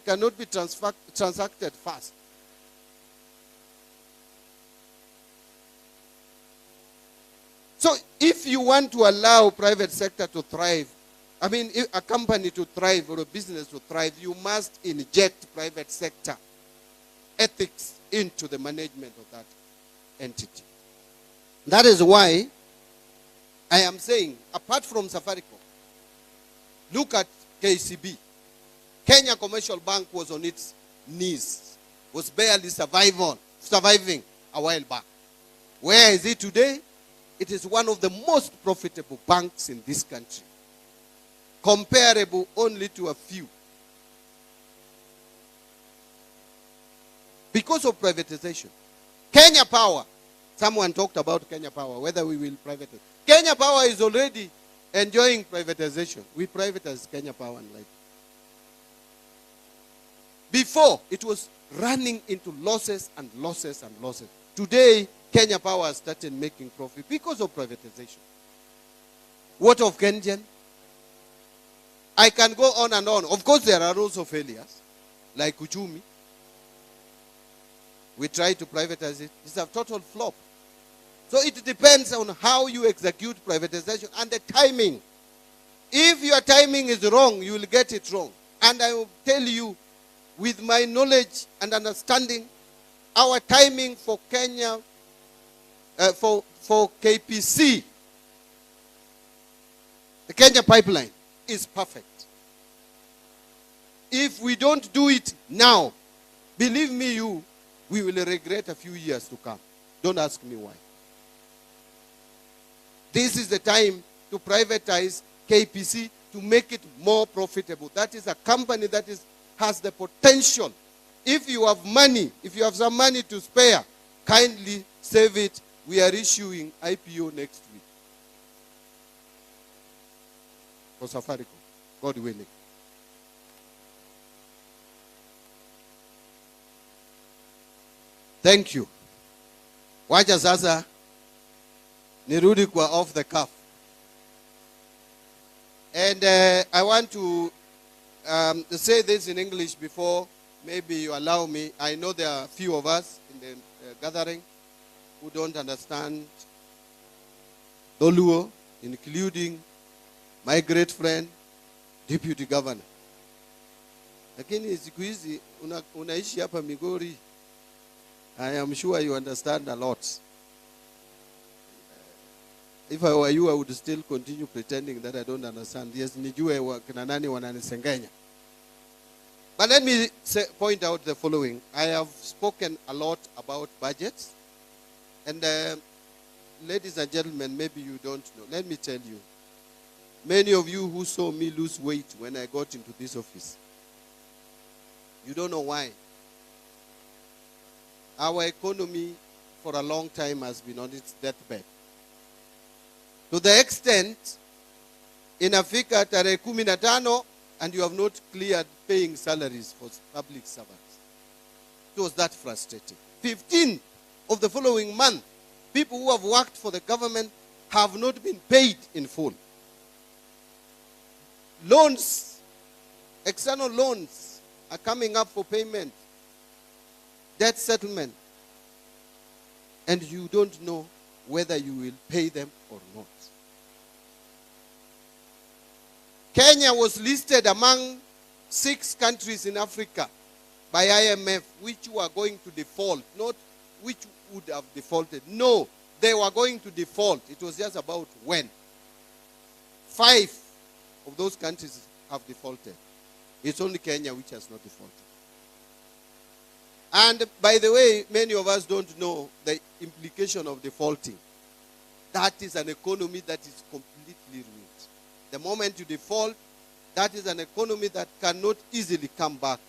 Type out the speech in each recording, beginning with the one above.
cannot be transacted fast. So if you want to allow private sector to thrive, I mean, if a company to thrive or a business to thrive, you must inject private sector ethics into the management of that entity. That is why I am saying, apart from Safaricom, look at KCB. Kenya Commercial Bank was on its knees, was barely surviving a while back. Where is it today? It is one of the most profitable banks in this country, comparable only to a few. Because of privatization. Kenya Power, someone talked about Kenya Power, whether we will privatize. Kenya Power is already enjoying privatization. We privatize Kenya Power and Light. Before, it was running into losses and losses and losses. Today, Kenya Power has started making profit because of privatization. What of Kenyan? I can go on and on. Of course, there are also failures, like Uchumi. We try to privatize it. It's a total flop. So it depends on how you execute privatization and the timing. If your timing is wrong, you will get it wrong. And I will tell you, with my knowledge and understanding, our timing for Kenya, for KPC, the Kenya pipeline, is perfect. If we don't do it now, believe me, we will regret a few years to come. Don't ask me why. This is the time to privatize KPC to make it more profitable. That is a company that has the potential. If you have money, if you have some money to spare, kindly save it. We are issuing IPO next week for Safaricom, God willing. Thank you. Wacha sasa nirudi kwa off the cuff. And I want to say this in English before maybe you allow me. I know there are a few of us in the gathering who don't understand Doluo, including my great friend, Deputy Governor. Lakini siku hizi unaishi hapa Migori. I am sure you understand a lot. If I were you, I would still continue pretending that I don't understand. Yes, nijue kina nani wananisengenya. But let me point out the following. I have spoken a lot about budgets. And ladies and gentlemen, maybe you don't know. Let me tell you. Many of you who saw me lose weight when I got into this office, you don't know why. Our economy for a long time has been on its deathbed. To the extent, inafika tarehe 15 and you have not cleared paying salaries for public servants. It was that frustrating. 15 of the following month, people who have worked for the government have not been paid in full. Loans, external loans are coming up for payment. Debt settlement. And you don't know whether you will pay them or not. Kenya was listed among 6 countries in Africa by IMF which were going to default, not which would have defaulted. No, they were going to default. It was just about when. 5 of those countries have defaulted. It's only Kenya which has not defaulted. And by the way, many of us don't know the implication of defaulting. That is an economy that is completely ruined. The moment you default, that is an economy that cannot easily come back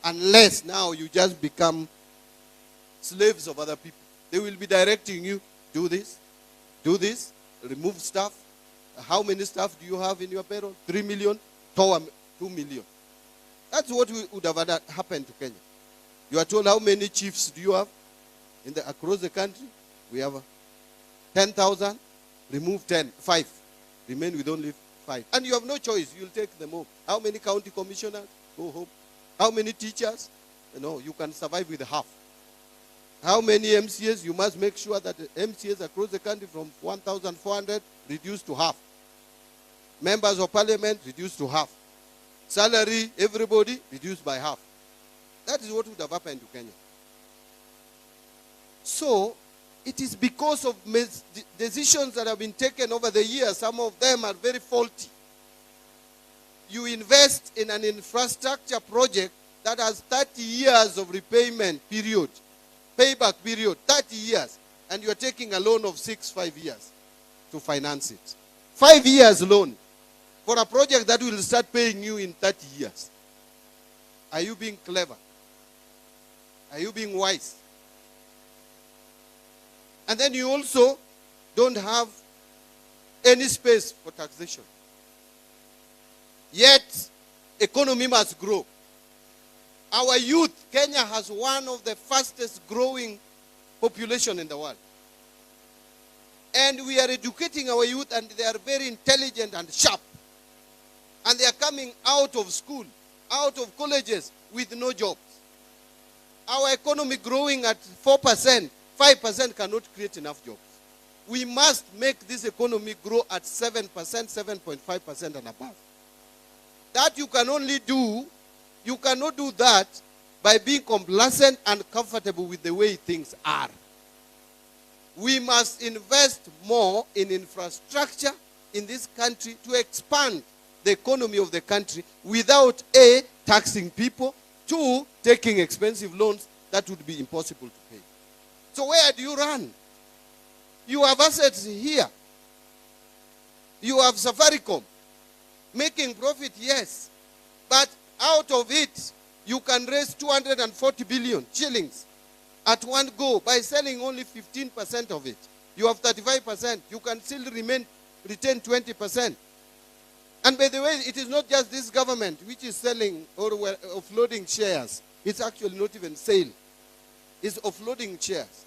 unless now you just become slaves of other people. They will be directing you, do this, remove staff. How many staff do you have in your payroll? 3 million, 2 million. That's what would have happened to Kenya. You are told how many chiefs do you have across the country? We have 10,000, remove 5, remain with only 5. And you have no choice, you'll take them home. How many county commissioners? Go home. How many teachers? You can survive with half. How many MCAs? You must make sure that MCAs across the country from 1,400 reduced to half. Members of parliament reduced to half. Salary, everybody reduced by half. That is what would have happened to Kenya. So, it is because of decisions that have been taken over the years. Some of them are very faulty. You invest in an infrastructure project that has 30 years of repayment period, payback period, 30 years, and you are taking a loan of 5 years to finance it. 5 years loan for a project that will start paying you in 30 years. Are you being clever? Are you being wise? And then you also don't have any space for taxation. Yet, economy must grow. Our youth, Kenya has one of the fastest growing population in the world. And we are educating our youth, and they are very intelligent and sharp. And they are coming out of school, out of colleges with no jobs. Our economy growing at 4%, 5% cannot create enough jobs. We must make this economy grow at 7%, 7.5% and above. That you can only do, you cannot do that by being complacent and comfortable with the way things are. We must invest more in infrastructure in this country to expand the economy of the country without A, taxing people, 2, taking expensive loans that would be impossible to pay. So where do you run? You have assets here. You have Safaricom making profit, yes. But out of it, you can raise 240 billion shillings at one go by selling only 15% of it. You have 35%. You can still retain 20%. And by the way, it is not just this government which is selling or offloading shares. It's actually not even sale. It's offloading shares.